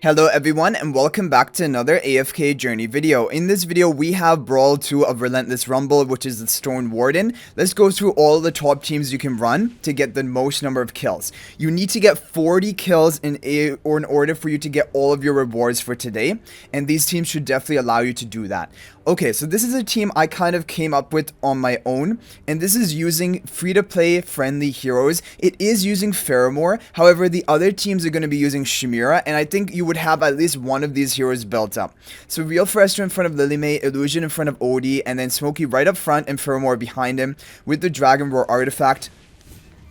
Hello everyone and welcome back to another AFK journey video. In this video we have Brawl 2 of Relentless Rumble, which is the Stone Warden. Let's go through all the top teams you can run to get the most number of kills. You need to get 40 kills in order for you to get all of your rewards for today, and these teams should definitely allow you to do that. Okay, so this is a team I kind of came up with on my own, and this is using free-to-play friendly heroes. It is using Faramor, however the other teams are going to be using Shemira, and I think you would have at least one of these heroes built up. So Real Forester in front of Lily May, Illusion in front of Odie, and then Smokey right up front and Faramor behind him with the Dragon Roar artifact.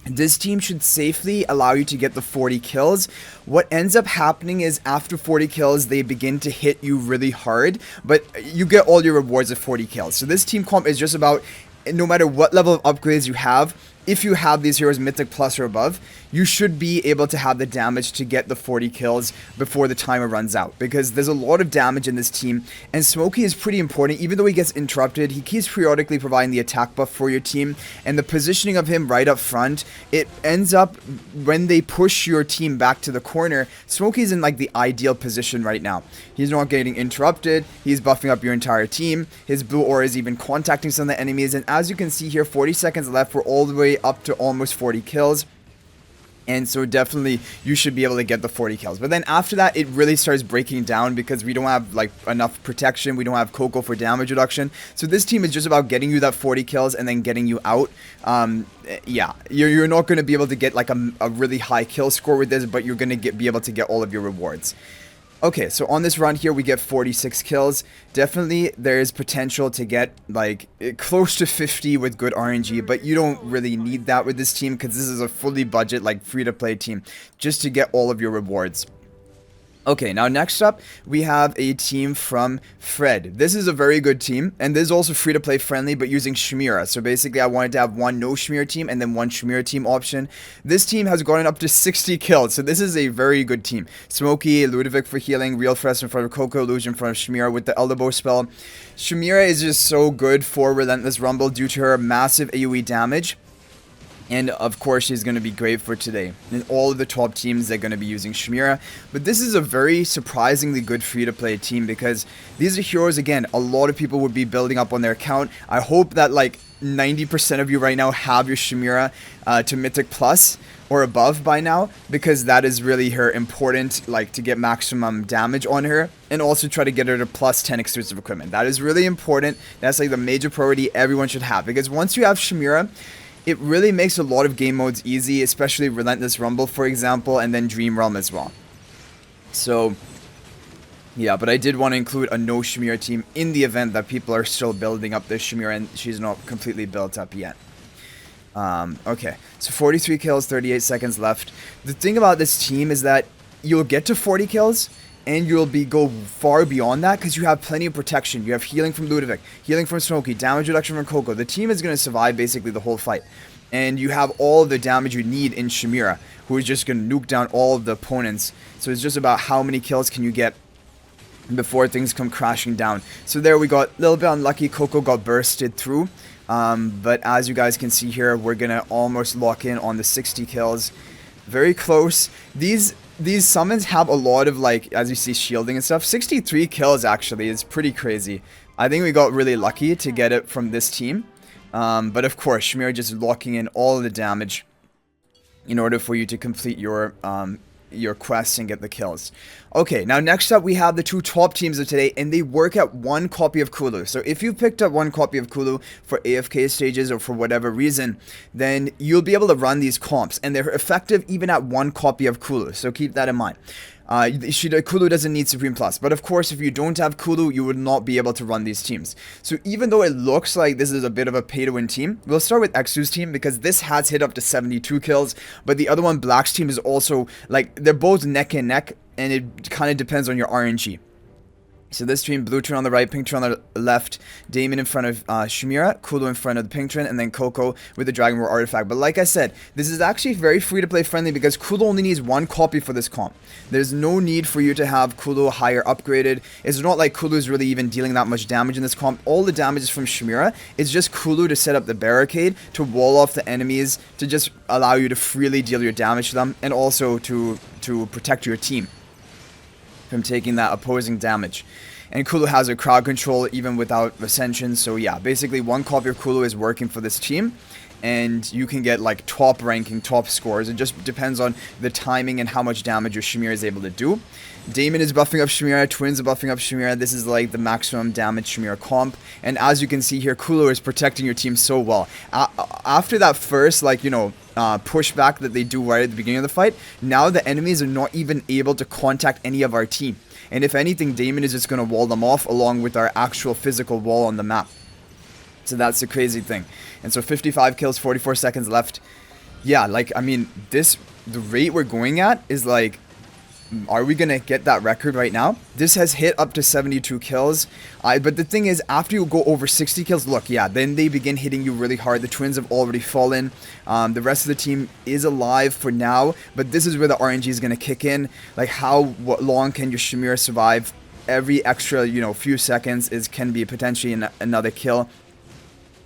This team should safely allow you to get the 40 kills. What ends up happening is after 40 kills, they begin to hit you really hard, but you get all your rewards at 40 kills. So this team comp is just about, no matter what level of upgrades you have, if you have these heroes Mythic Plus or above, you should be able to have the damage to get the 40 kills before the timer runs out, because there's a lot of damage in this team, and Smokey is pretty important. Even though he gets interrupted, he keeps periodically providing the attack buff for your team, and the positioning of him right up front, it ends up, when they push your team back to the corner, Smokey's in like the ideal position right now. He's not getting interrupted, he's buffing up your entire team, his blue aura is even contacting some of the enemies, and as you can see here, 40 seconds left, we're all the way up to almost 40 kills. And so definitely you should be able to get the 40 kills. But then after that, it really starts breaking down because we don't have like enough protection. We don't have Coco for damage reduction. So this team is just about getting you that 40 kills and then getting you out. Yeah, you're not going to be able to get like a really high kill score with this, but you're going to be able to get all of your rewards. Okay, so on this run here, we get 46 kills. Definitely, there is potential to get, like, close to 50 with good RNG, but you don't really need that with this team because this is a fully budget, like, free-to-play team just to get all of your rewards. Okay, now next up, we have a team from Fred. This is a very good team, and this is also free-to-play friendly, but using Shemira. So basically, I wanted to have one no Shemira team and then one Shemira team option. This team has gotten up to 60 kills, so this is a very good team. Smokey, Ludovic for healing, Real Forester in front of Coco, Illusion in front of Shemira with the Elbow spell. Shemira is just so good for Relentless Rumble due to her massive AoE damage. And of course, she's going to be great for today. And all of the top teams, they're going to be using Shemira. But this is a very surprisingly good free-to-play team because these are heroes, again, a lot of people would be building up on their account. I hope that like 90% of you right now have your Shemira to Mythic Plus or above by now, because that is really her important, like, to get maximum damage on her, and also try to get her to plus 10 exclusive equipment. That is really important. That's like the major priority everyone should have, because once you have Shemira, it really makes a lot of game modes easy, especially Relentless Rumble, for example, and then Dream Realm as well. So, yeah, but I did want to include a no Shemira team in the event that people are still building up this Shemira and she's not completely built up yet. Okay, so 43 kills, 38 seconds left. The thing about this team is that you'll get to 40 kills, and you'll go far beyond that because you have plenty of protection. You have healing from Ludovic, healing from Smokey, damage reduction from Coco. The team is going to survive basically the whole fight. And you have all the damage you need in Shemira, who is just going to nuke down all of the opponents. So it's just about how many kills can you get before things come crashing down. So there we got a little bit unlucky. Coco got bursted through. But as you guys can see here, we're going to almost lock in on the 60 kills. Very close. These summons have a lot of, like, as you see, shielding and stuff. 63 kills, actually, is pretty crazy. I think we got really lucky to get it from this team. But of course, Shemira just locking in all of the damage in order for you to complete your quests and get the kills. Okay, now next up we have the two top teams of today, and they work at one copy of Kulu. So if you picked up one copy of Kulu for AFK stages or for whatever reason, then you'll be able to run these comps, and they're effective even at one copy of Kulu. So keep that in mind. Kulu doesn't need Supreme Plus, but of course if you don't have Kulu, you would not be able to run these teams. So even though it looks like this is a bit of a pay-to-win team, we'll start with Exu's team because this has hit up to 72 kills, but the other one, Black's team, is also, like, they're both neck and neck, and it kind of depends on your RNG. So this team, blue turn on the right, pink turn on the left, Damon in front of Shemira, Kulu in front of the pink turn, and then Coco with the Dragon Roar artifact. But like I said, this is actually very free-to-play friendly because Kulu only needs one copy for this comp. There's no need for you to have Kulu higher upgraded. It's not like Kulu is really even dealing that much damage in this comp. All the damage is from Shemira. It's just Kulu to set up the barricade, to wall off the enemies, to just allow you to freely deal your damage to them, and also to protect your team. from taking that opposing damage. And Kulu has a crowd control even without Ascension. So yeah, basically one copy of Kulu is working for this team. And you can get like top ranking, top scores. It just depends on the timing and how much damage your Shemira is able to do. Damon is buffing up Shemira, Twins are buffing up Shemira. This is like the maximum damage Shemira comp. And as you can see here, Kulu is protecting your team so well. After that first, like, you know, pushback that they do right at the beginning of the fight, now the enemies are not even able to contact any of our team. And if anything, Damon is just going to wall them off along with our actual physical wall on the map. So that's the crazy thing. And so 55 kills, 44 seconds left. Yeah, like, I mean, the rate we're going at is like, are we going to get that record right now? This has hit up to 72 kills. But the thing is, after you go over 60 kills, look, yeah, then they begin hitting you really hard. The Twins have already fallen. The rest of the team is alive for now. But this is where the RNG is going to kick in. Like, what long can your Shemira survive? Every extra, you know, few seconds can be potentially another kill.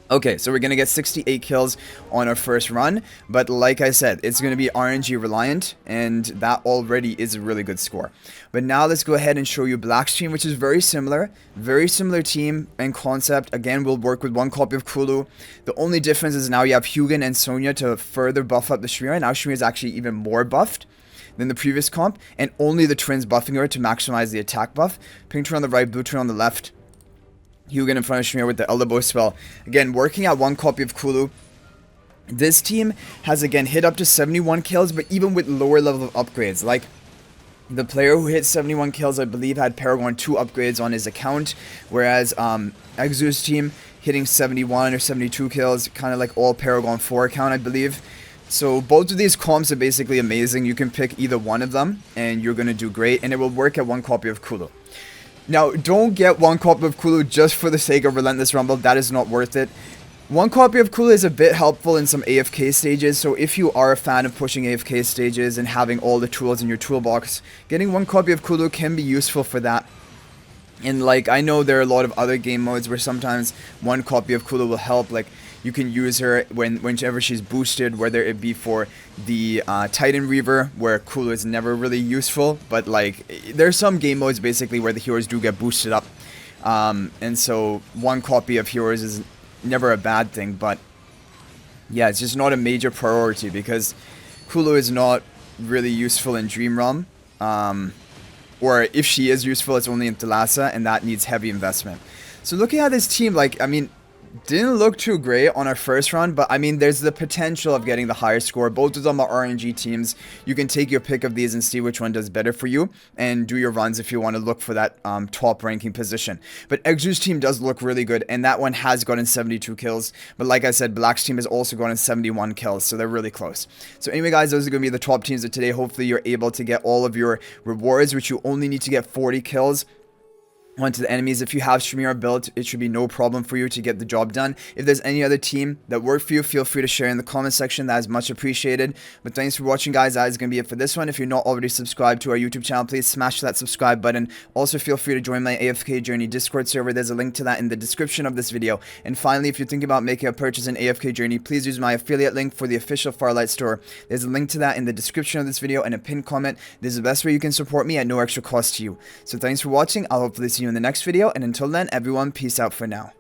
Okay, so we're going to get 68 kills on our first run, but like I said, it's going to be RNG reliant, and that already is a really good score. But now let's go ahead and show you Black's team, which is very similar team and concept. Again, we'll work with one copy of Kulu. The only difference is now you have Hugin and Sonya to further buff up the Shemira. Now Shemira is actually even more buffed than the previous comp, and only the Twins buffing her to maximize the attack buff. Pink Twin on the right, Blue Twin on the left. Hugin in front of Shemira with the elbow spell. Again, working at one copy of Kulu. This team has again hit up to 71 kills, but even with lower level of upgrades. Like, the player who hit 71 kills, I believe, had Paragon 2 upgrades on his account. Whereas Exu's team hitting 71 or 72 kills, kind of like all Paragon 4 account, I believe. So both of these comps are basically amazing. You can pick either one of them, and you're going to do great. And it will work at one copy of Kulu. Now, don't get one copy of Kulu just for the sake of Relentless Rumble. That is not worth it. One copy of Kulu is a bit helpful in some AFK stages, so if you are a fan of pushing AFK stages and having all the tools in your toolbox, getting one copy of Kulu can be useful for that. And like, I know there are a lot of other game modes where sometimes one copy of Kulu will help. Like, you can use her whenever she's boosted, whether it be for the Titan Reaver, where Kulu is never really useful. But like, there's some game modes basically where the heroes do get boosted up. And so one copy of heroes is never a bad thing. But yeah, it's just not a major priority because Kulu is not really useful in Dream Realm. Or if she is useful, it's only in Thalassa, and that needs heavy investment. So looking at this team, like, I mean, didn't look too great on our first run, but I mean, there's the potential of getting the higher score. Both of them are RNG teams. You can take your pick of these and see which one does better for you, and do your runs if you want to look for that top ranking position. But Exu's team does look really good, and that one has gotten 72 kills. But like I said, Black's team has also gotten 71 kills, so they're really close. So anyway, guys, those are going to be the top teams of today. Hopefully, you're able to get all of your rewards, which you only need to get 40 kills onto the enemies. If you have Shemira built, it should be no problem for you to get the job done. If there's any other team that worked for you, feel free to share in the comment section. That is much appreciated. But thanks for watching, guys. That is going to be it for this one. If you're not already subscribed to our YouTube channel, please smash that subscribe button. Also, feel free to join my AFK Journey Discord server. There's a link to that in the description of this video. And finally, if you're thinking about making a purchase in AFK Journey, please use my affiliate link for the official Farlight store. There's a link to that in the description of this video and a pinned comment. This is the best way you can support me at no extra cost to you. So thanks for watching. I'll hopefully see you in the next video, and until then, everyone, peace out for now.